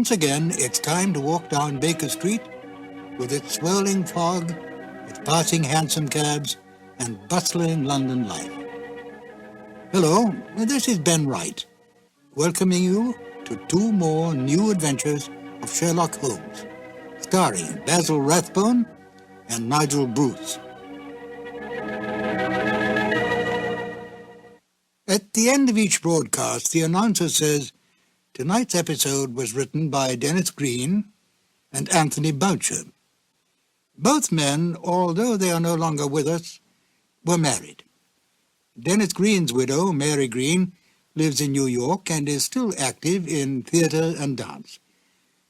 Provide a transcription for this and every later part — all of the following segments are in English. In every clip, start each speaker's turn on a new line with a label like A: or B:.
A: once again, it's time to walk down Baker Street with its swirling fog, its passing hansom cabs, and bustling London life. Hello, this is Ben Wright, welcoming you to two more new adventures of Sherlock Holmes, starring Basil Rathbone and Nigel Bruce. At the end of each broadcast, the announcer says, tonight's episode was written by Dennis Green and Anthony Boucher. Both men, although they are no longer with us, were married. Dennis Green's widow, Mary Green, lives in New York and is still active in theater and dance.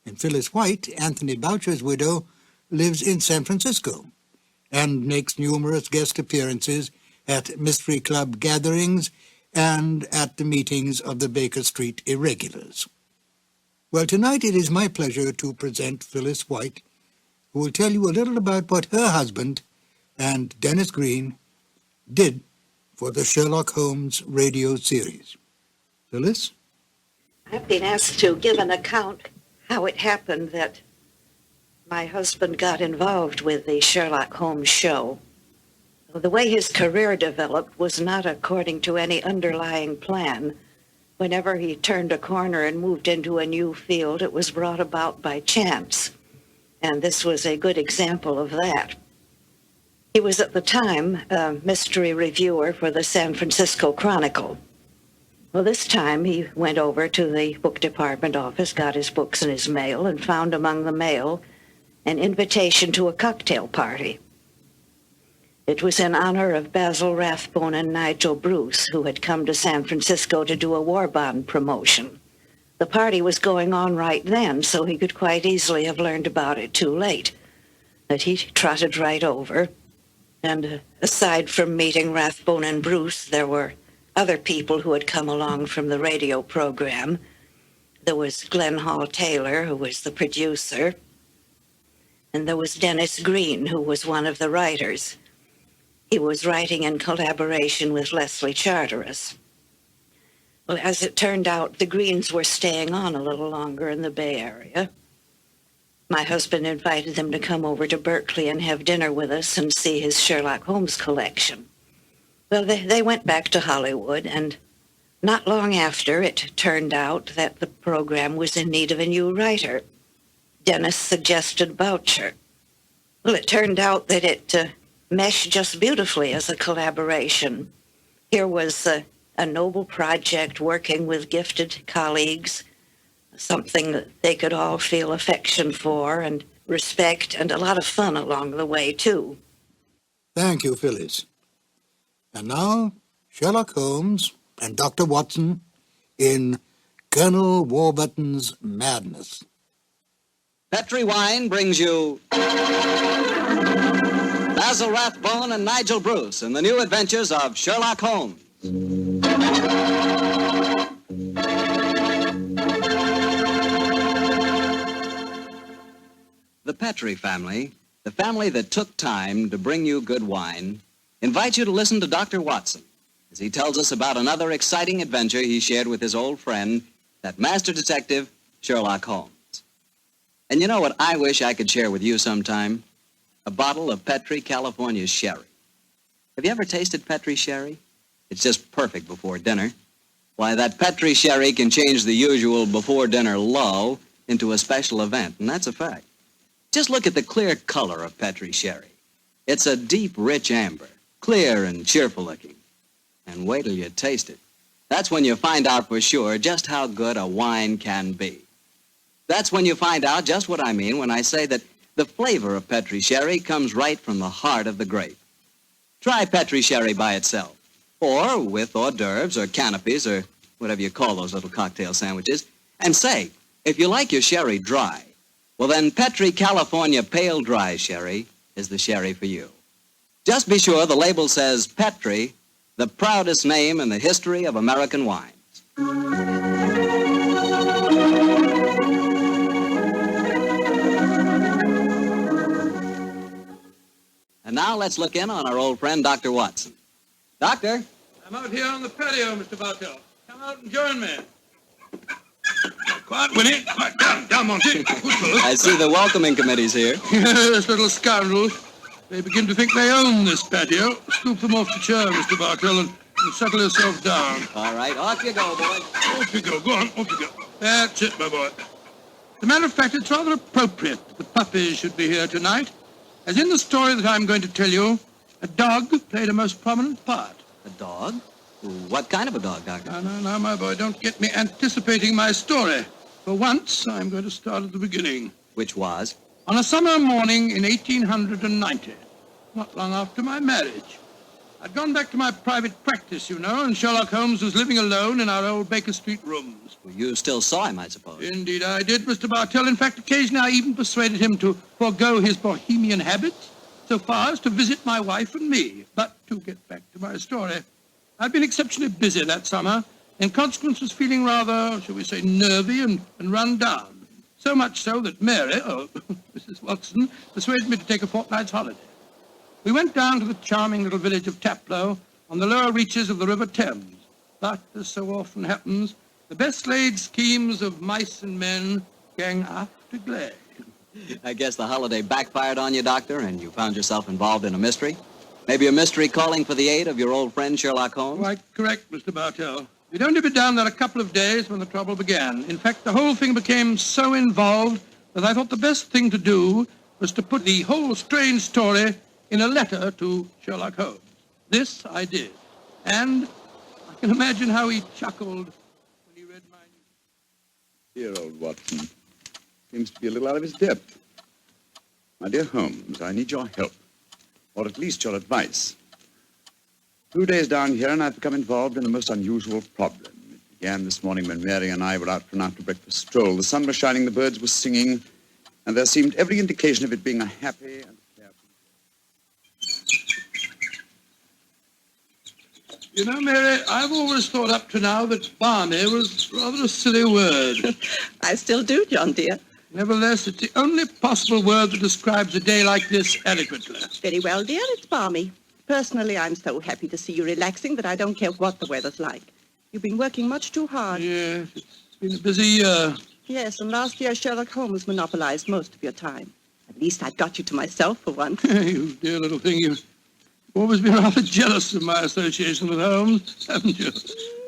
A: And Phyllis White, Anthony Boucher's widow, lives in San Francisco and makes numerous guest appearances at Mystery Club gatherings and at the meetings of the Baker Street Irregulars. Well, tonight it is my pleasure to present Phyllis White, who will tell you a little about what her husband and Dennis Green did for the Sherlock Holmes radio series. Phyllis?
B: I've been asked to give an account how it happened that my husband got involved with the Sherlock Holmes show. The way his career developed was not according to any underlying plan. Whenever he turned a corner and moved into a new field, it was brought about by chance. And this was a good example of that. He was at the time a mystery reviewer for the San Francisco Chronicle. Well, this time he went over to the book department office, got his books in his mail, and found among the mail an invitation to a cocktail party. It was in honor of Basil Rathbone and Nigel Bruce, who had come to San Francisco to do a war bond promotion. The party was going on right then, so he could quite easily have learned about it too late. But he trotted right over, and aside from meeting Rathbone and Bruce, there were other people who had come along from the radio program. There was Glenn Hall Taylor, who was the producer, and there was Dennis Green, who was one of the writers. He was writing in collaboration with Leslie Charteris. Well, as it turned out, the Greens were staying on a little longer in the Bay Area. My husband invited them to come over to Berkeley and have dinner with us and see his Sherlock Holmes collection. Well, they went back to Hollywood, and not long after, it turned out that the program was in need of a new writer. Dennis suggested Boucher. Well, it turned out that it meshed just beautifully as a collaboration. Here was a noble project working with gifted colleagues, something that they could all feel affection for and respect, and a lot of fun along the way, too.
A: Thank you, Phyllis. And now, Sherlock Holmes and Dr. Watson in Colonel Warburton's Madness.
C: Petri Wine brings you Basil Rathbone and Nigel Bruce in the new adventures of Sherlock Holmes. The Petri family, the family that took time to bring you good wine, invites you to listen to Dr. Watson as he tells us about another exciting adventure he shared with his old friend, that master detective, Sherlock Holmes. And you know what I wish I could share with you sometime? A bottle of Petri California sherry. Have you ever tasted Petri sherry? It's just perfect before dinner. Why, that Petri sherry can change the usual before-dinner lull into a special event, and that's a fact. Just look at the clear color of Petri sherry. It's a deep, rich amber, clear and cheerful-looking. And wait till you taste it. That's when you find out for sure just how good a wine can be. That's when you find out just what I mean when I say that the flavor of Petri sherry comes right from the heart of the grape. Try Petri sherry by itself, or with hors d'oeuvres or canopies or whatever you call those little cocktail sandwiches, and say, if you like your sherry dry, well then Petri California Pale Dry Sherry is the sherry for you. Just be sure the label says Petri, the proudest name in the history of American wines. And now let's look in on our old friend, Dr. Watson. Doctor?
D: I'm out here on the patio, Mr. Bartell. Come out and join me. Quiet, Winnie. Quiet, down, Monty. Good fellow.
C: I see the welcoming committee's here.
D: Yes, little scoundrels. They begin to think they own this patio. Scoop them off the chair, Mr. Bartell, and settle yourself down.
C: All right, off you go, boy.
D: Off you go. Go on, off you go. That's it, my boy. As a matter of fact, it's rather appropriate that the puppies should be here tonight, as in the story that I'm going to tell you, a dog played a most prominent part.
C: A dog? What kind of a dog, Doctor?
D: Now, my boy, don't get me anticipating my story. For once, I'm going to start at the beginning.
C: Which was?
D: On a summer morning in 1890, not long after my marriage, I'd gone back to my private practice, you know, and Sherlock Holmes was living alone in our old Baker Street rooms.
C: Well, you still saw him, I suppose.
D: Indeed I did, Mr. Bartell. In fact, occasionally I even persuaded him to forego his bohemian habits so far as to visit my wife and me. But to get back to my story, I'd been exceptionally busy that summer, in consequence was feeling rather, shall we say, nervy and run down. So much so that Mary, Mrs. Watson, persuaded me to take a fortnight's holiday. We went down to the charming little village of Taplow on the lower reaches of the River Thames. But, as so often happens, the best laid schemes of mice and men gang after glade.
C: I guess the holiday backfired on you, Doctor, and you found yourself involved in a mystery. Maybe a mystery calling for the aid of your old friend Sherlock Holmes?
D: Quite correct, Mr. Bartell. We'd only been down there a couple of days when the trouble began. In fact, the whole thing became so involved that I thought the best thing to do was to put the whole strange story in a letter to Sherlock Holmes. This I did. And I can imagine how he chuckled when he read my news.
E: Dear old Watson. Seems to be a little out of his depth. My dear Holmes, I need your help, or at least your advice. 2 days down here, and I've become involved in a most unusual problem. It began this morning when Mary and I were out for an after-breakfast stroll. The sun was shining, the birds were singing, and there seemed every indication of it being a happy and carefree.
D: You know, Mary, I've always thought up to now that balmy was rather a silly word.
F: I still do, John, dear.
D: Nevertheless, it's the only possible word that describes a day like this adequately.
F: Very well, dear, it's balmy. Personally, I'm so happy to see you relaxing that I don't care what the weather's like. You've been working much too hard.
D: Yes, it's been a busy year.
F: Yes, and last year Sherlock Holmes monopolized most of your time. At least I'd got you to myself for once.
D: You dear little thing, you've always been rather jealous of my association with Holmes, haven't you?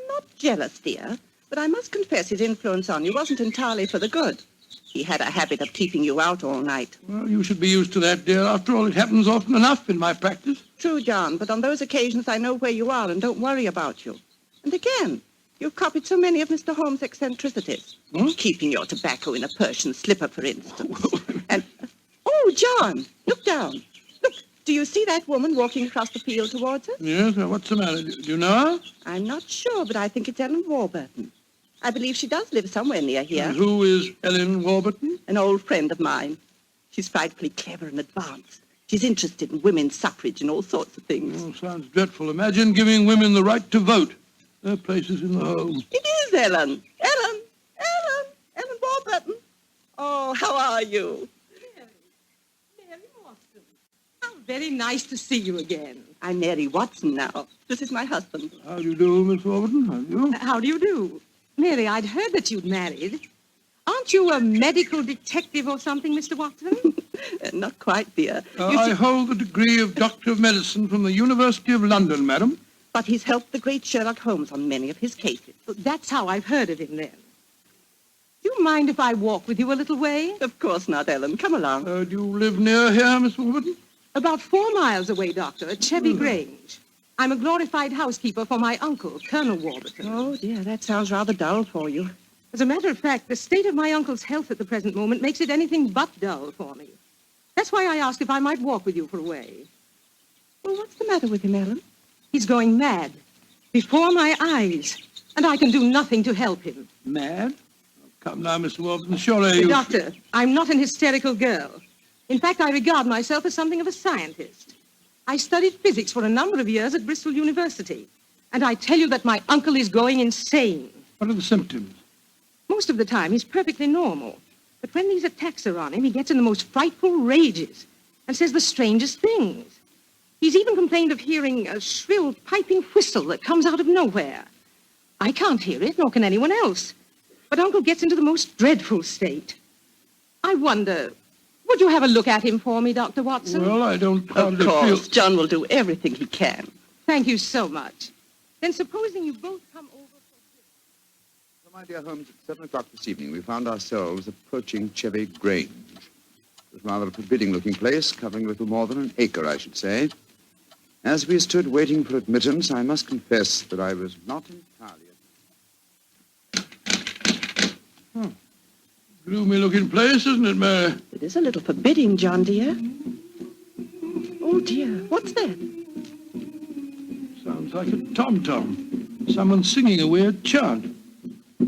F: Not jealous, dear, but I must confess his influence on you wasn't entirely for the good. He had a habit of keeping you out all night.
D: Well, you should be used to that, dear. After all, it happens often enough in my practice.
F: True, John, but on those occasions I know where you are and don't worry about you. And again, you've copied so many of Mr. Holmes' eccentricities.
D: Hmm?
F: Keeping your tobacco in a Persian slipper, for instance. And, oh, John, look down. Look, do you see that woman walking across the field towards us?
D: Yes, well, what's the matter? Do you know her?
F: I'm not sure, but I think it's Ellen Warburton. I believe she does live somewhere near here.
D: And who is Ellen Warburton?
F: An old friend of mine. She's frightfully clever and advanced. She's interested in women's suffrage and all sorts of things.
D: Oh, sounds dreadful. Imagine giving women the right to vote. Their place is in the home.
F: It is Ellen. Ellen Warburton. Oh, how are you?
G: Mary Watson. How very nice to see you again.
F: I'm Mary Watson now. This is my husband.
D: How do you do, Miss Warburton? How do you?
G: How do you do? Mary, I'd heard that you'd married. Aren't you a medical detective or something, Mr. Watson?
F: Not quite, dear.
D: I hold the degree of Doctor of Medicine from the University of London, madam.
F: But he's helped the great Sherlock Holmes on many of his cases.
G: That's how I've heard of him then. Do you mind if I walk with you a little way?
F: Of course not, Ellen. Come along.
D: Do you live near here, Miss Warburton?
G: About 4 miles away, Doctor, at Chevy Grange. I'm a glorified housekeeper for my uncle, Colonel Warburton.
F: Oh, dear, that sounds rather dull for you.
G: As a matter of fact, the state of my uncle's health at the present moment makes it anything but dull for me. That's why I asked if I might walk with you for a way.
F: Well, what's the matter with him, Ellen?
G: He's going mad. Before my eyes. And I can do nothing to help him.
D: Mad? Oh, come now, Miss Warburton. Surely you...
G: Doctor, I'm not an hysterical girl. In fact, I regard myself as something of a scientist. I studied physics for a number of years at Bristol University. And I tell you that my uncle is going insane.
D: What are the symptoms?
G: Most of the time, he's perfectly normal. But when these attacks are on him, he gets in the most frightful rages and says the strangest things. He's even complained of hearing a shrill, piping whistle that comes out of nowhere. I can't hear it, nor can anyone else. But Uncle gets into the most dreadful state. I wonder, would you have a look at him for me, Dr. Watson?
D: Well, I don't
F: Of
D: hardly
F: course,
D: feel...
F: John will do everything he can.
G: Thank you so much. Then supposing you both come over for...
E: So, my dear Holmes, at 7 o'clock this evening, we found ourselves approaching Chevy Grange. It was rather a forbidding-looking place, covering a little more than an acre, I should say. As we stood waiting for admittance, I must confess that I was not entirely...
D: Gloomy-looking place, isn't it, Mary?
F: It is a little forbidding, John, dear. Oh, dear. What's that?
D: Sounds like a tom-tom. Someone singing a weird chant.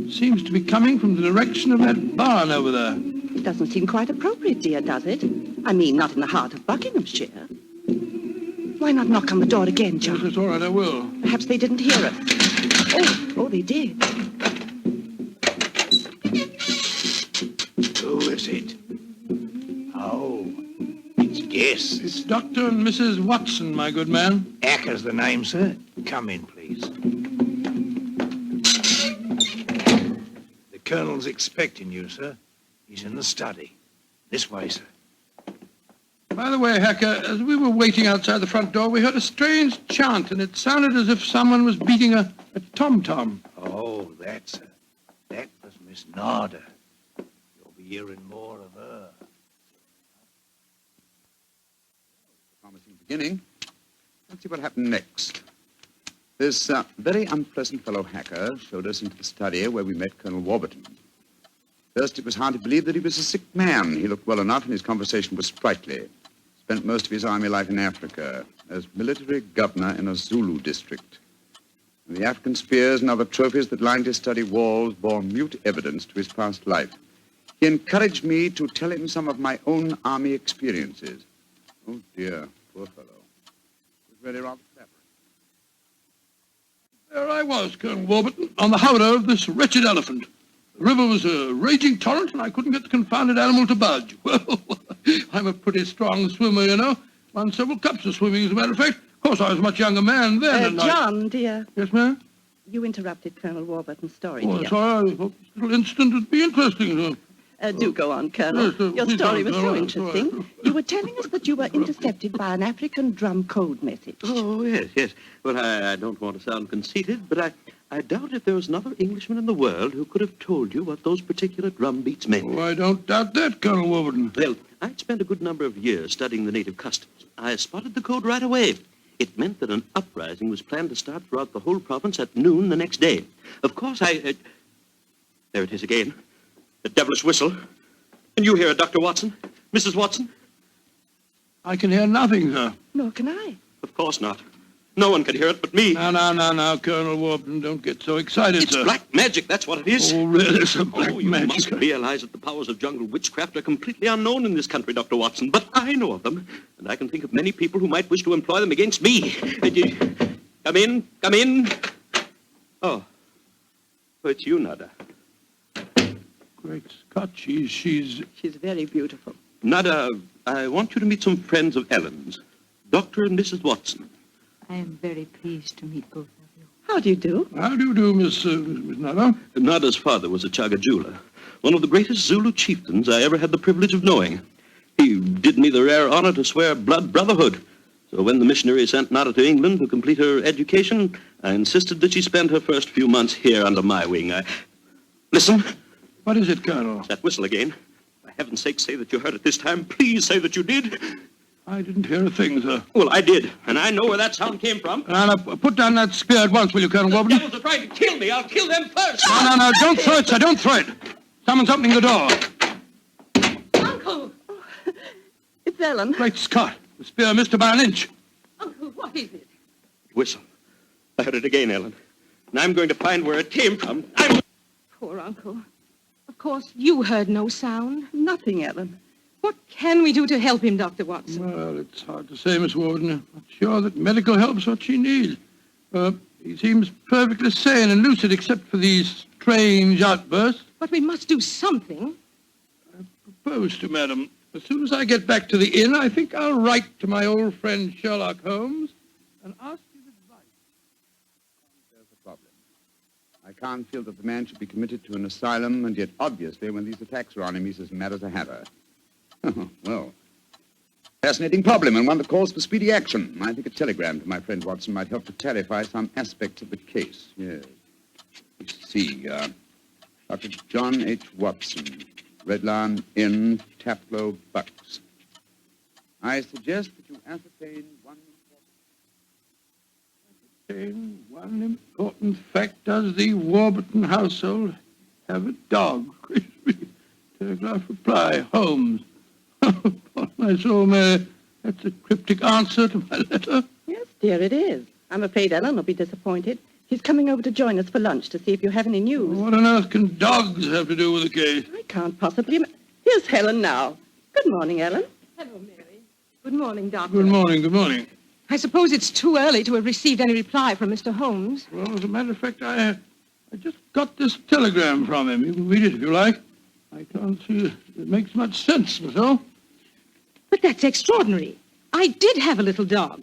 D: Seems to be coming from the direction of that barn over there.
F: It doesn't seem quite appropriate, dear, does it? I mean, not in the heart of Buckinghamshire. Why not knock on the door again, John?
D: Yes, it's all right, I will.
F: Perhaps they didn't hear us. Oh, they did.
H: Who is it? Oh, it's guests.
D: It's Dr. and Mrs. Watson, my good man.
H: Acker's the name, sir. Come in, please. The Colonel's expecting you, sir. He's in the study. This way, sir.
D: By the way, Hacker, as we were waiting outside the front door, we heard a strange chant, and it sounded as if someone was beating a tom-tom.
H: Oh, that was Miss Narda. You'll be hearing more of her.
E: Promising beginning. Let's see what happened next. This very unpleasant fellow Hacker showed us into the study where we met Colonel Warburton. First, it was hard to believe that he was a sick man. He looked well enough, and his conversation was sprightly. Spent most of his army life in Africa as military governor in a Zulu district. And the African spears and other trophies that lined his study walls bore mute evidence to his past life. He encouraged me to tell him some of my own army experiences. Oh, dear, poor fellow. It was really rather flattering.
D: There I was, Colonel Warburton, on the howdah of this wretched elephant. The river was a raging torrent, and I couldn't get the confounded animal to budge. Well, I'm a pretty strong swimmer, you know. Won several cups of swimming, as a matter of fact. Of course, I was a much younger man then. and
F: John, dear.
D: Yes, ma'am?
F: You interrupted Colonel Warburton's story,
D: Oh,
F: dear.
D: sorry. I thought this little incident would be interesting.
F: Do go on, Colonel.
D: Yes,
F: Your
D: please
F: story
D: don't.
F: was
D: All
F: so
D: right,
F: interesting.
D: all right.
F: You were telling us that you were intercepted by an African drum code message.
I: Oh, yes. Well, I don't want to sound conceited, but I doubt if there was another Englishman in the world who could have told you what those particular drum beats meant.
D: Oh, I don't doubt that, Colonel Warburton.
I: Well, I'd spent a good number of years studying the native customs. I spotted the code right away. It meant that an uprising was planned to start throughout the whole province at noon the next day. Of course, there it is again. The devilish whistle. Can you hear it, Dr. Watson? Mrs. Watson?
D: I can hear nothing, sir.
F: Nor can I.
I: Of course not. No one can hear it but me.
D: Now, Colonel Warburton, don't get so excited,
I: It's
D: sir.
I: black magic, that's what it is.
D: Oh, really, sir, black
I: You
D: magic.
I: must realize that the powers of jungle witchcraft are completely unknown in this country, Dr. Watson. But I know of them, and I can think of many people who might wish to employ them against me. Come in. Oh, it's you, Nada.
D: Great Scott, she's...
F: She's very beautiful.
I: Nada, I want you to meet some friends of Ellen's, Dr. and Mrs. Watson.
J: I am very pleased to meet both of you.
F: How do you do?
D: How do you do, Miss Nada?
I: Nada's father was a Chagajula, one of the greatest Zulu chieftains I ever had the privilege of knowing. He did me the rare honor to swear blood brotherhood. So when the missionary sent Nada to England to complete her education, I insisted that she spend her first few months here under my wing. Listen.
D: What is it, Colonel?
I: That whistle again. For heaven's sake, say that you heard it this time. Please say that you did.
D: I didn't hear a thing, sir.
I: Well, I did, and I know where that sound came from.
D: Now, put down that spear at once, will you, Colonel
I: The
D: Warburton?
I: devils are trying to kill me. I'll kill them first.
D: No, don't throw it, sir, don't throw it. Someone's opening the door.
G: Uncle!
F: It's Ellen.
D: Great Scott, the spear missed her by an inch.
G: Uncle, what is it?
I: Whistle. I heard it again, Ellen. And I'm going to find where it came from.
G: Poor Uncle. Of course, you heard no sound.
F: Nothing, Ellen.
G: What can we do to help him, Dr. Watson?
D: Well, it's hard to say, Miss Warden. I'm not sure that medical help's what she needs. He seems perfectly sane and lucid except for these strange outbursts.
G: But we must do something.
D: Propose to, madam. As soon as I get back to the inn, I think I'll write to my old friend Sherlock Holmes and ask his advice.
E: There's the problem. I can't feel that the man should be committed to an asylum, and yet obviously when these attacks are on him, he's as mad as a hatter. Well, fascinating problem, and one that calls for speedy action. I think a telegram to my friend Watson might help to clarify some aspects of the case. Yes. Let's see. Dr. John H. Watson, Red Lion Inn, Taplow, Bucks. I suggest that you ascertain
D: one important fact. Does the Warburton household have a dog? Telegraph reply, Holmes. Upon my soul, Mary, that's a cryptic answer to my letter.
F: Yes, dear, it is. I'm afraid Ellen will be disappointed. He's coming over to join us for lunch to see if you have any news.
D: What on earth can dogs have to do with the case?
F: I can't possibly... Here's Helen now. Good morning, Ellen.
G: Hello, Mary. Good morning, Doctor.
D: Good morning, good morning.
G: I suppose it's too early to have received any reply from Mr. Holmes.
D: Well, as a matter of fact, I just got this telegram from him. You can read it if you like. I can't see it makes much sense, that's all.
G: But that's extraordinary. I did have a little dog.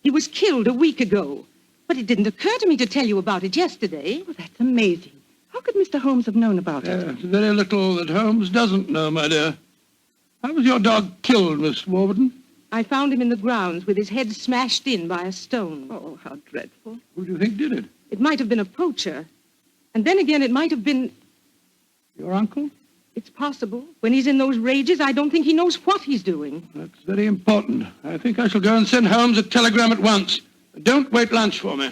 G: He was killed a week ago. But it didn't occur to me to tell you about it yesterday.
F: Well, that's amazing. How could Mr. Holmes have known about it?
D: There's very little that Holmes doesn't know, my dear. How was your dog killed, Miss Warburton?
G: I found him in the grounds with his head smashed in by a stone.
F: Oh, how dreadful.
D: Who do you think did it?
G: It might have been a poacher. And then again, it might have been...
D: Your uncle?
G: It's possible. When he's in those rages, I don't think he knows what he's doing.
D: That's very important. I think I shall go and send Holmes a telegram at once. Don't wait lunch for me.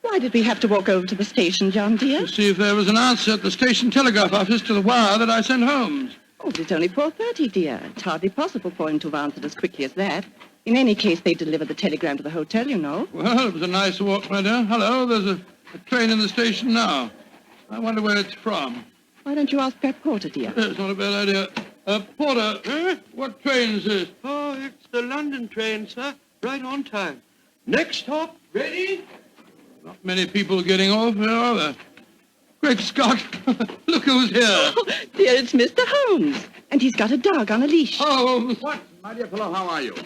F: Why did we have to walk over to the station, John, dear?
D: To see if there was an answer at the station telegraph office to the wire that I sent Holmes.
F: Oh, but it's only 4:30, dear. It's hardly possible for him to have answered as quickly as that. In any case, they delivered the telegram to the hotel, you know.
D: Well, it was a nice walk, my dear. Hello, there's a train in the station now. I wonder where it's from.
F: Why don't you ask that porter, dear?
D: It's not a bad idea. Porter, what train is this?
K: Oh, it's the London train, sir. Right on time. Next stop, ready?
D: Not many people getting off here, are there? Great Scott! Look who's here!
F: Oh, dear, it's Mr. Holmes. And he's got a dog on a leash.
D: Oh,
E: Watson, my dear fellow, how are you?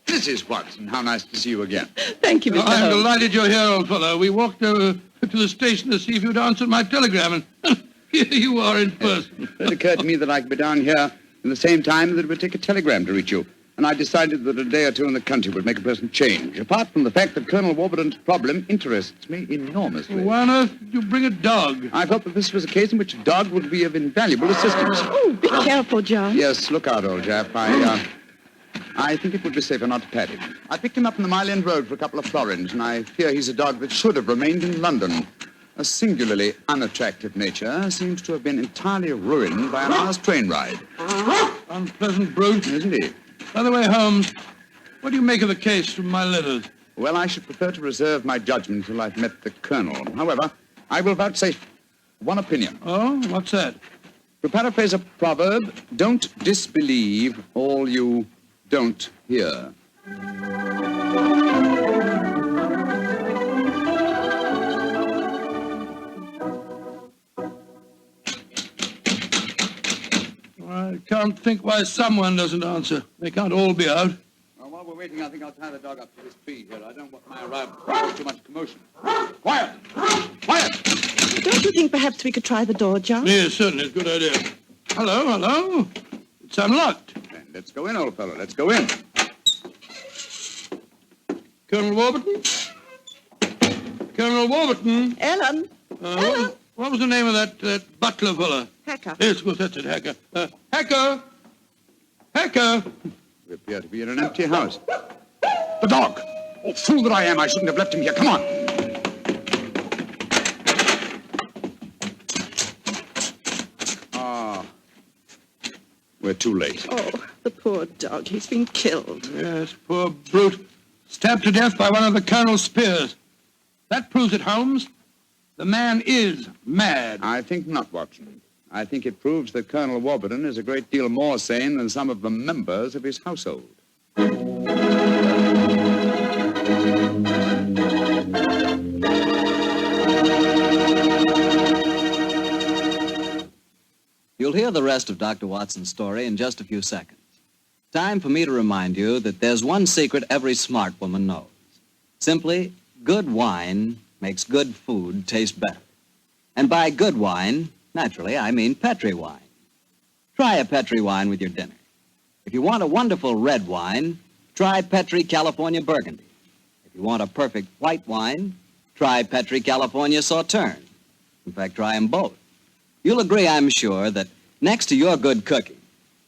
E: Mrs. Watson, how nice to see you again.
F: Thank you, Mr.
D: I'm
F: Holmes.
D: delighted you're here, old fellow. We walked over to the station to see if you'd answered my telegram, and here you are in person.
E: It occurred to me that I could be down here in the same time that it would take a telegram to reach you. And I decided that a day or two in the country would make a pleasant change, apart from the fact that Colonel Warburton's problem interests me enormously.
D: Why on earth did you bring a dog?
E: I felt that this was a case in which a dog would be of invaluable assistance.
F: Oh, be careful, John.
E: Yes, look out, old chap. I think it would be safer not to pat him. I picked him up in the Mile End Road for a couple of florins, and I fear he's a dog that should have remained in London. A singularly unattractive nature seems to have been entirely ruined by an hour's train ride.
D: Unpleasant brute.
E: Isn't he?
D: By the way, Holmes, what do you make of the case from my letters?
E: Well, I should prefer to reserve my judgment until I've met the Colonel. However, I will vouchsafe one opinion.
D: Oh, what's that?
E: To paraphrase a proverb, don't disbelieve all you don't hear.
D: I can't think why someone doesn't answer. They can't all be out.
E: Well, while we're waiting, I think I'll tie the dog up to this tree here. I don't want my arrival to cause too much commotion. Quiet! Quiet!
F: Don't you think perhaps we could try the door, John?
D: Yes, certainly. Good idea. Hello? It's unlocked.
E: Then let's go in, old fellow. Let's go in.
D: Colonel Warburton? Colonel Warburton?
F: Ellen? Ellen?
D: What was the name of that butler fella?
F: Hacker.
D: Yes, of course, that's it, Hacker. Hacker! Hacker!
E: We appear to be in an empty house. The dog! Oh, fool that I am. I shouldn't have left him here. Come on. We're too late.
F: Oh, the poor dog. He's been killed.
D: Yes, poor brute. Stabbed to death by one of the Colonel's spears. That proves it, Holmes. The man is mad.
E: I think not, Watson. I think it proves that Colonel Warburton is a great deal more sane than some of the members of his household.
C: You'll hear the rest of Dr. Watson's story in just a few seconds. Time for me to remind you that there's one secret every smart woman knows. Simply, good wine makes good food taste better. And by good wine, naturally, I mean Petri wine. Try a Petri wine with your dinner. If you want a wonderful red wine, try Petri California Burgundy. If you want a perfect white wine, try Petri California Sauterne. In fact, try them both. You'll agree, I'm sure, that next to your good cooking,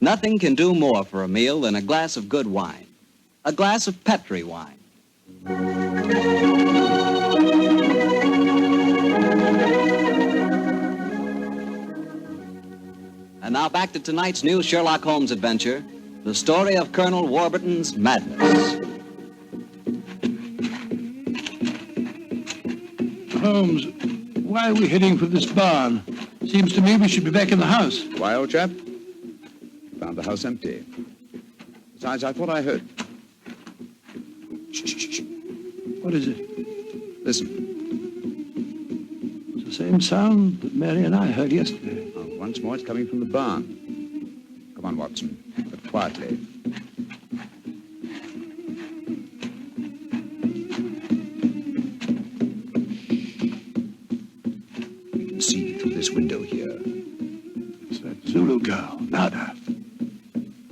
C: nothing can do more for a meal than a glass of good wine. A glass of Petri wine. And now back to tonight's new Sherlock Holmes adventure, the story of Colonel Warburton's madness.
D: Holmes, why are we heading for this barn? Seems to me we should be back in the house.
E: Why, old chap? Found the house empty. Besides, I thought I heard. Shh, shh, shh, shh.
D: What is it?
E: Listen.
D: It's the same sound that Mary and I heard yesterday.
E: Oh, once more, it's coming from the barn. Come on, Watson, but quietly. We can see through this window here.
D: It's that Zulu girl, Nada.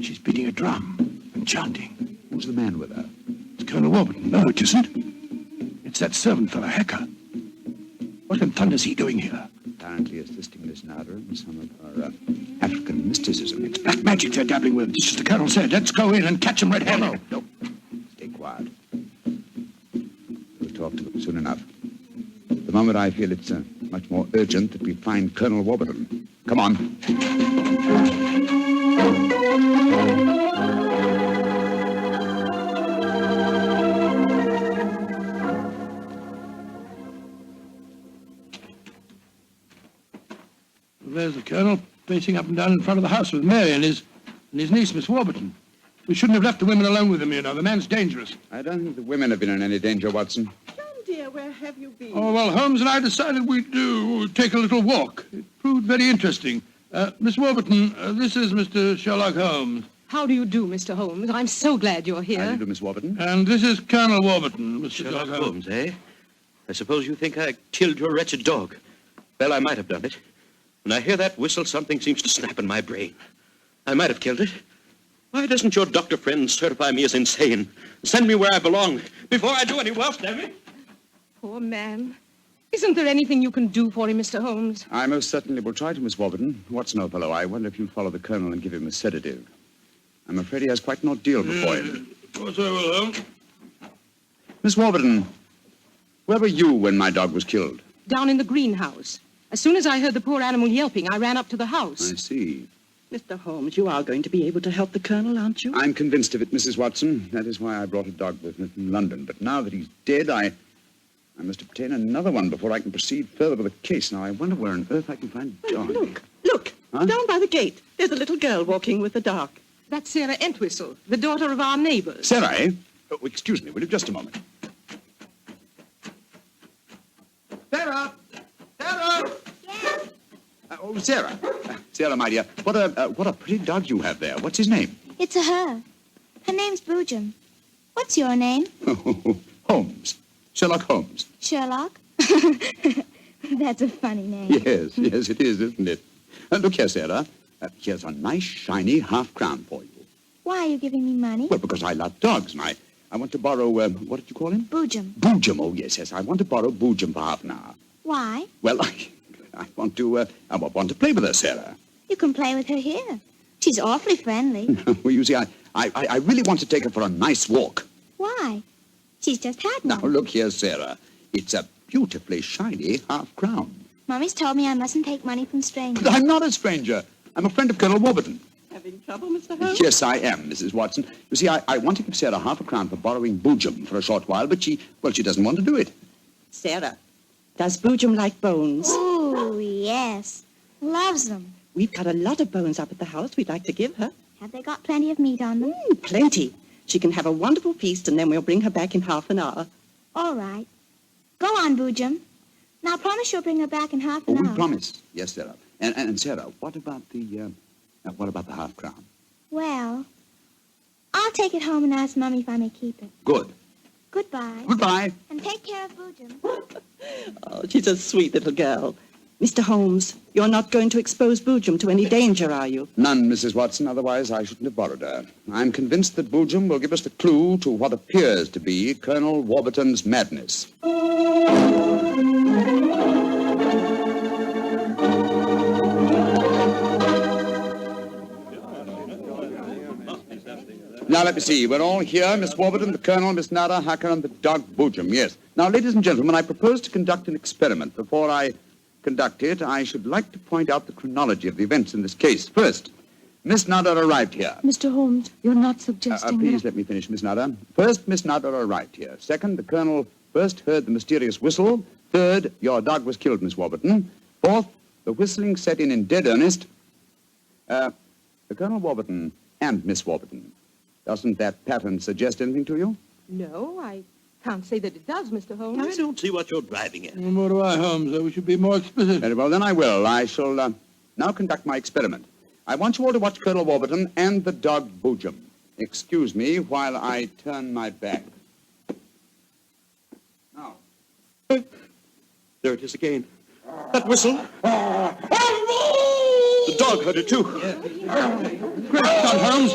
D: She's beating a drum and chanting.
E: Who's the man with her?
D: It's Colonel Warburton. No, it isn't. It's that servant fellow, Hacker. What in thunder's he doing here?
E: Apparently assisting Miss Nada in some of her African mysticism.
D: It's black magic they're dabbling with, just as the Colonel said. Let's go in and catch them red-handed.
E: No. Stay quiet. We'll talk to them soon enough. The moment I feel it's much more urgent that we find Colonel Warburton. Come on.
D: There's the Colonel pacing up and down in front of the house with Mary and his niece, Miss Warburton. We shouldn't have left the women alone with him, you know. The man's dangerous.
E: I don't think the women have been in any danger, Watson.
F: John, dear, where have you been?
D: Oh, well, Holmes and I decided we'd take a little walk. It proved very interesting. Miss Warburton, this is Mr. Sherlock Holmes.
G: How do you do, Mr. Holmes? I'm so glad you're
E: How do you
G: here.
E: do, Miss Warburton?
D: And this is Colonel Warburton, Mr.
I: Sherlock Holmes, eh? I suppose you think I killed your wretched dog. Well, I might have done it. When I hear that whistle, something seems to snap in my brain. I might have killed it. Why doesn't your doctor friend certify me as insane? Send me where I belong before I do any worse, damn it.
G: Poor man. Isn't there anything you can do for him, Mr. Holmes?
E: I most certainly will try to, Miss Warburton. Watson, old fellow, I wonder if you'll follow the Colonel and give him a sedative. I'm afraid he has quite an ordeal before him.
D: Of course I will, Holmes.
E: Miss Warburton, where were you when my dog was killed?
G: Down in the greenhouse. As soon as I heard the poor animal yelping, I ran up to the house.
E: I see.
F: Mr. Holmes, you are going to be able to help the Colonel, aren't you?
E: I'm convinced of it, Mrs. Watson. That is why I brought a dog with me from London. But now that he's dead, I must obtain another one before I can proceed further with the case. Now, I wonder where on earth I can find a dog.
F: Look,
E: Huh?
F: down by the gate. There's a little girl walking with the dog.
G: That's Sarah Entwistle, the daughter of our neighbors.
E: Sarah, eh? Oh, excuse me, will you just a moment? Sarah! Sarah!
L: Yes,
E: Oh, Sarah. Sarah, my dear, what a pretty dog you have there. What's his name?
L: it's a her. Her name's Boojum. What's your name?
E: Holmes. Sherlock Holmes.
L: Sherlock? That's a funny name.
E: Yes, it is, isn't it? Look here, Sarah. Here's a nice, shiny half-crown for you.
L: Why are you giving me money?
E: Well, because I love dogs, and I want to borrow, what did you call him?
L: Boojum.
E: Boojum. Oh, yes. I want to borrow Boojum for half an hour.
L: Why?
E: Well, I want to play with her, Sarah.
L: You can play with her here. She's awfully friendly.
E: Well, you see, I really want to take her for a nice walk.
L: Why? She's just had
E: Now,
L: one.
E: look here, Sarah. It's a beautifully shiny half-crown.
L: Mommy's told me I mustn't take money from
E: But
L: strangers.
E: I'm not a stranger. I'm a friend of Colonel Warburton.
F: Having trouble, Mr. Holmes?
E: Yes, I am, Mrs. Watson. You see, I want to give Sarah half a crown for borrowing Boojum for a short while, but she doesn't want to do it.
F: Sarah, does Boojum like bones?
L: Oh, yes. Loves them.
F: We've got a lot of bones up at the house we'd like to give her.
L: Have they got plenty of meat on them?
F: Plenty. She can have a wonderful feast, and then we'll bring her back in half an hour.
L: All right. Go on, Boojum. Now promise you'll bring her back in half
E: Oh,
L: an
E: we
L: hour.
E: promise. Yes, Sarah. And Sarah, what about the half-crown?
L: Well, I'll take it home and ask Mummy if I may keep it.
E: Good.
L: Goodbye.
E: Goodbye.
L: And take care of Boojum.
F: Oh, she's a sweet little girl. Mr. Holmes, you're not going to expose Boojum to any danger, are you?
E: None, Mrs. Watson, otherwise I shouldn't have borrowed her. I'm convinced that Boojum will give us the clue to what appears to be Colonel Warburton's madness. Now, let me see. We're all here. Miss Warburton, the Colonel, Miss Nada, Hacker, and the dog Boojum. Yes. Now, ladies and gentlemen, I propose to conduct an experiment. Before I conduct it, I should like to point out the chronology of the events in this case. First, Miss Nada arrived here.
J: Mr. Holmes, you're not suggesting
E: Please let me finish, Miss Nada. First, Miss Nada arrived here. Second, the Colonel first heard the mysterious whistle. Third, your dog was killed, Miss Warburton. Fourth, the whistling set in dead earnest. The Colonel Warburton and Miss Warburton. Doesn't that pattern suggest anything to you?
G: No, I can't say that it does, Mr. Holmes.
I: I don't see what you're driving at.
D: Nor do I, Holmes. We should be more explicit.
E: Very well, then I will. I shall now conduct my experiment. I want you all to watch Colonel Warburton and the dog Boojum. Excuse me while I turn my back. Now.
I: There it is again. That whistle. The dog heard it, too.
D: Great Scott, Holmes.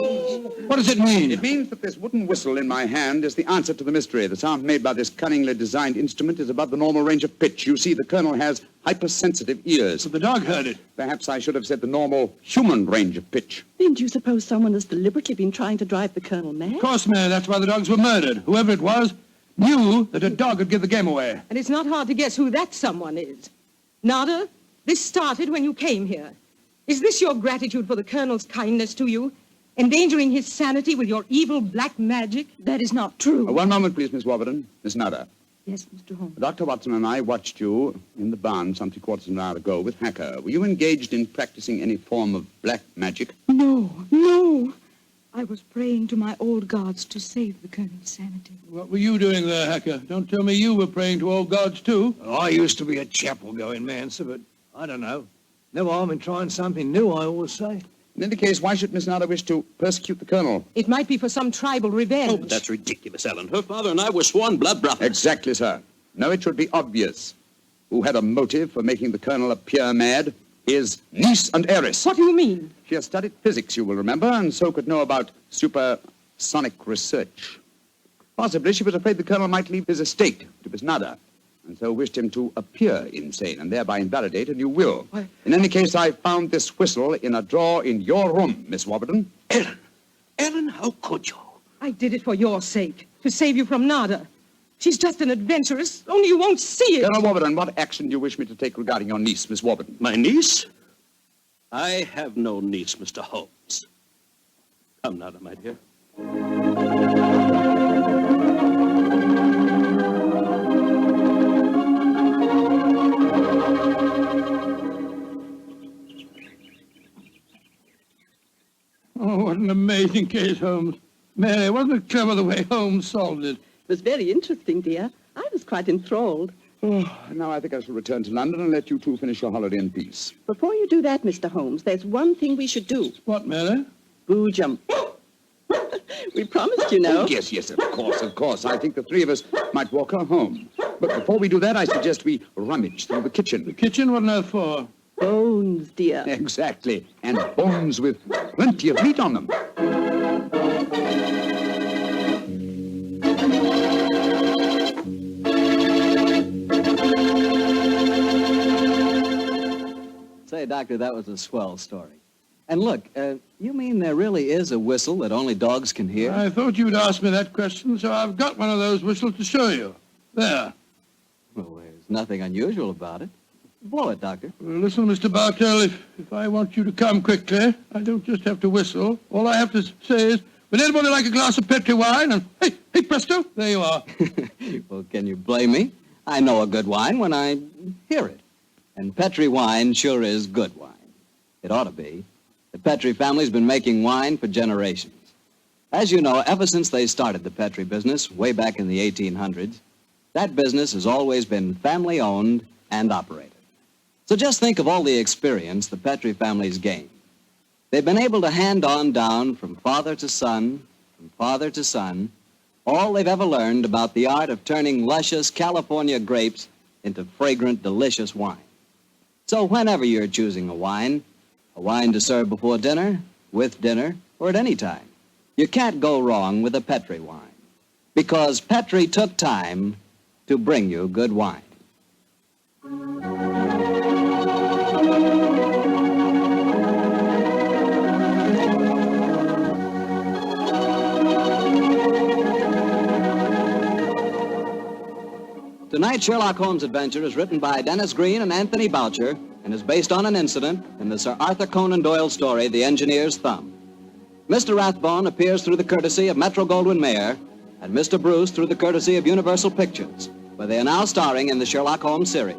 D: What does it mean?
E: It means that this wooden whistle in my hand is the answer to the mystery. The sound made by this cunningly designed instrument is above the normal range of pitch. You see, the Colonel has hypersensitive ears.
D: So the dog heard it.
E: Perhaps I should have said the normal human range of pitch.
F: Then do you suppose someone has deliberately been trying to drive the Colonel mad?
D: Of course, Mayor. That's why the dogs were murdered. Whoever it was knew that a dog would give the game away.
G: And it's not hard to guess who that someone is. Nada, this started when you came here. Is this your gratitude for the Colonel's kindness to you? Endangering his sanity with your evil black magic?
J: That is not true.
E: One moment, please, Miss Warburton. Miss Nada.
J: Yes, Mr. Holmes.
E: Dr. Watson and I watched you in the barn some 3/4 of an hour ago with Hacker. Were you engaged in practicing any form of black magic?
J: No. I was praying to my old gods to save the Colonel's sanity.
D: What were you doing there, Hacker? Don't tell me you were praying to old gods, too.
H: I used to be a chapel-going man, sir, but I don't know. No harm in trying something new, I always say.
E: In any case, why should Miss Nada wish to persecute the Colonel?
G: It might be for some tribal revenge.
I: Oh, but that's ridiculous, Ellen. Her father and I were sworn blood brothers.
E: Exactly, sir. No, it should be obvious. Who had a motive for making the Colonel appear mad? His niece and heiress.
G: What do you mean?
E: She has studied physics, you will remember, and so could know about supersonic research. Possibly she was afraid the Colonel might leave his estate to Miss Nada, and so wished him to appear insane and thereby invalidate a new will.
G: What?
E: In any case, I found this whistle in a drawer in your room, Miss Warburton.
I: Ellen, how could you?
G: I did it for your sake, to save you from Nada. She's just an adventuress, only you won't see it.
E: Colonel Warburton, what action do you wish me to take regarding your niece, Miss Warburton?
I: My niece? I have no niece, Mr. Holmes. Come, Nada, my dear.
D: Oh, what an amazing case, Holmes. Mary, wasn't it clever the way Holmes solved it?
F: It was very interesting, dear. I was quite enthralled.
E: Oh, now I think I shall return to London and let you two finish your holiday in peace.
F: Before you do that, Mr. Holmes, there's one thing we should do.
D: What, Mary?
F: Boojum. We promised, you know.
E: Oh, yes, of course. I think the three of us might walk her home. But before we do that, I suggest we rummage through the kitchen.
D: The kitchen? What on earth for?
F: Bones, dear.
E: Exactly. And bones with plenty of meat on them.
C: Say, Doctor, that was a swell story. And look, you mean there really is a whistle that only dogs can hear?
D: I thought you'd ask me that question, so I've got one of those whistles to show you. There.
C: Well, there's nothing unusual about it. Blow it, Doctor.
D: Well, listen, Mr. Bartell, if I want you to come quickly, I don't just have to whistle. All I have to say is, would anybody like a glass of Petri wine? And hey, presto, there you are.
C: Well, can you blame me? I know a good wine when I hear it. And Petri wine sure is good wine. It ought to be. The Petri family's been making wine for generations. As you know, ever since they started the Petri business way back in the 1800s, that business has always been family-owned and operated. So just think of all the experience the Petrie family's gained. They've been able to hand on down from father to son, all they've ever learned about the art of turning luscious California grapes into fragrant, delicious wine. So whenever you're choosing a wine to serve before dinner, with dinner, or at any time, you can't go wrong with a Petrie wine, because Petrie took time to bring you good wine. Tonight's Sherlock Holmes adventure is written by Dennis Green and Anthony Boucher and is based on an incident in the Sir Arthur Conan Doyle story, The Engineer's Thumb. Mr. Rathbone appears through the courtesy of Metro-Goldwyn-Mayer and Mr. Bruce through the courtesy of Universal Pictures, where they are now starring in the Sherlock Holmes series.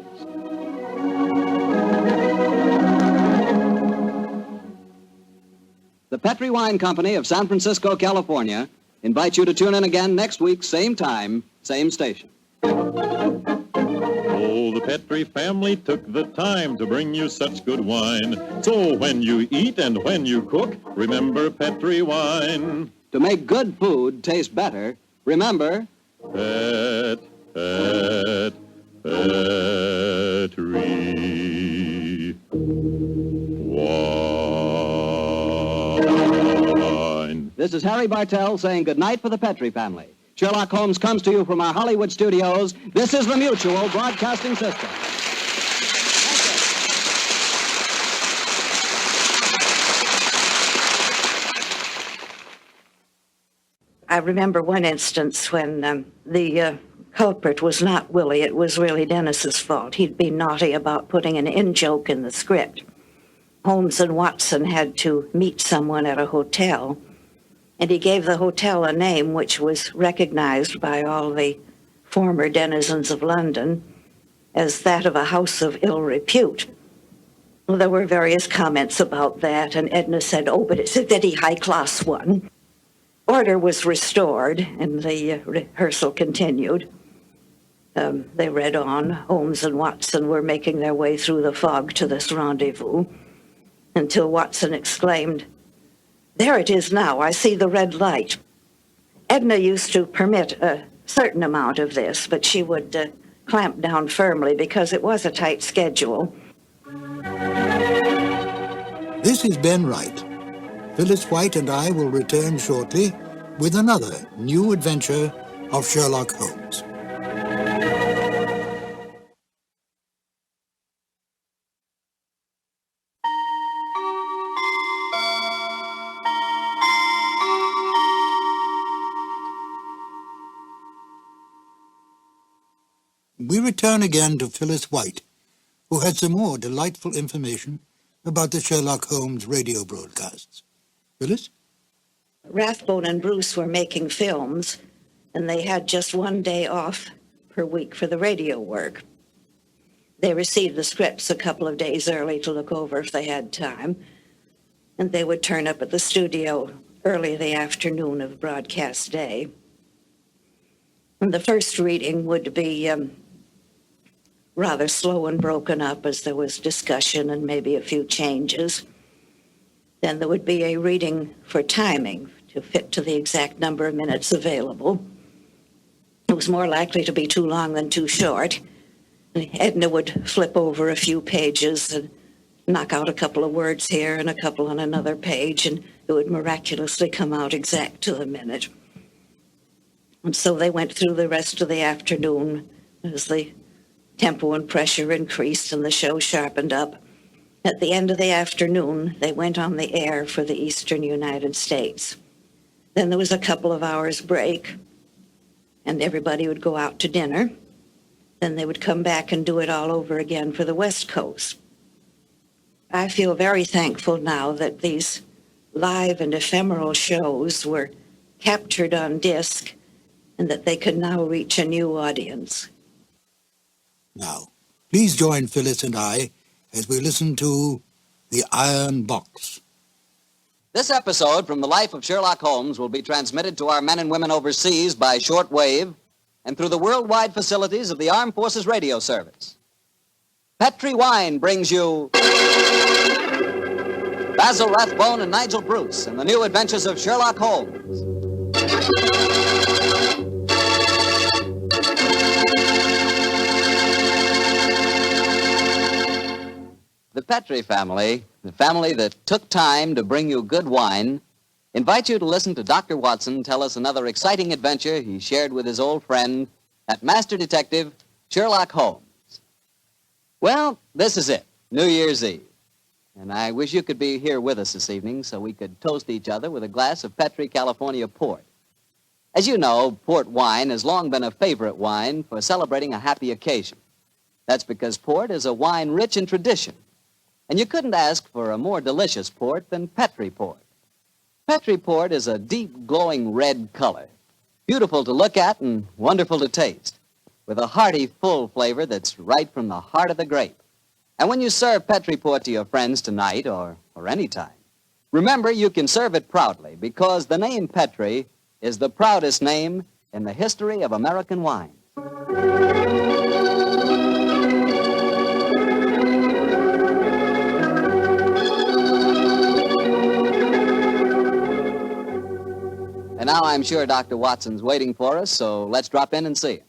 C: The Petrie Wine Company of San Francisco, California, invites you to tune in again next week, same time, same station.
M: Oh, the Petrie family took the time to bring you such good wine. So when you eat and when you cook, remember Petrie wine.
C: To make good food taste better, remember...
M: Petrie wine.
C: This is Harry Bartell saying goodnight for the Petrie family. Sherlock Holmes comes to you from our Hollywood studios. This is the Mutual Broadcasting System.
B: I remember one instance when the culprit was not Willie. It was really Dennis's fault. He'd been naughty about putting an in-joke in the script. Holmes and Watson had to meet someone at a hotel, and he gave the hotel a name which was recognized by all the former denizens of London as that of a house of ill repute. Well, there were various comments about that, and Edna said, "Oh, but it's a very high-class one." Order was restored, and the rehearsal continued. They read on. Holmes and Watson were making their way through the fog to this rendezvous, until Watson exclaimed, "There it is now. I see the red light." Edna used to permit a certain amount of this, but she would clamp down firmly because it was a tight schedule.
A: This is Ben Wright. Phyllis White and I will return shortly with another new adventure of Sherlock Holmes. We return again to Phyllis White, who had some more delightful information about the Sherlock Holmes radio broadcasts. Phyllis?
B: Rathbone and Bruce were making films, and they had just one day off per week for the radio work. They received the scripts a couple of days early to look over if they had time, and they would turn up at the studio early the afternoon of broadcast day. And the first reading would be rather slow and broken up as there was discussion and maybe a few changes. Then there would be a reading for timing to fit to the exact number of minutes available. It was more likely to be too long than too short. Edna would flip over a few pages and knock out a couple of words here and a couple on another page, and it would miraculously come out exact to the minute. And so they went through the rest of the afternoon as the tempo and pressure increased and the show sharpened up. At the end of the afternoon, they went on the air for the eastern United States. Then there was a couple of hours break, and everybody would go out to dinner. Then they would come back and do it all over again for the West Coast. I feel very thankful now that these live and ephemeral shows were captured on disc and that they could now reach a new audience.
A: Now, please join Phyllis and I as we listen to The Iron Box.
C: This episode from the life of Sherlock Holmes will be transmitted to our men and women overseas by shortwave and through the worldwide facilities of the Armed Forces Radio Service. Petri Wine brings you Basil Rathbone and Nigel Bruce in the new adventures of Sherlock Holmes. The Petri family, the family that took time to bring you good wine, invite you to listen to Dr. Watson tell us another exciting adventure he shared with his old friend, that master detective, Sherlock Holmes. Well, this is it, New Year's Eve. And I wish you could be here with us this evening so we could toast each other with a glass of Petri California port. As you know, port wine has long been a favorite wine for celebrating a happy occasion. That's because port is a wine rich in tradition. And you couldn't ask for a more delicious port than Petri port. Petri port is a deep, glowing red color, beautiful to look at and wonderful to taste, with a hearty, full flavor that's right from the heart of the grape. And when you serve Petri port to your friends tonight or any time, remember you can serve it proudly because the name Petri is the proudest name in the history of American wine. And now I'm sure Dr. Watson's waiting for us, so let's drop in and see him.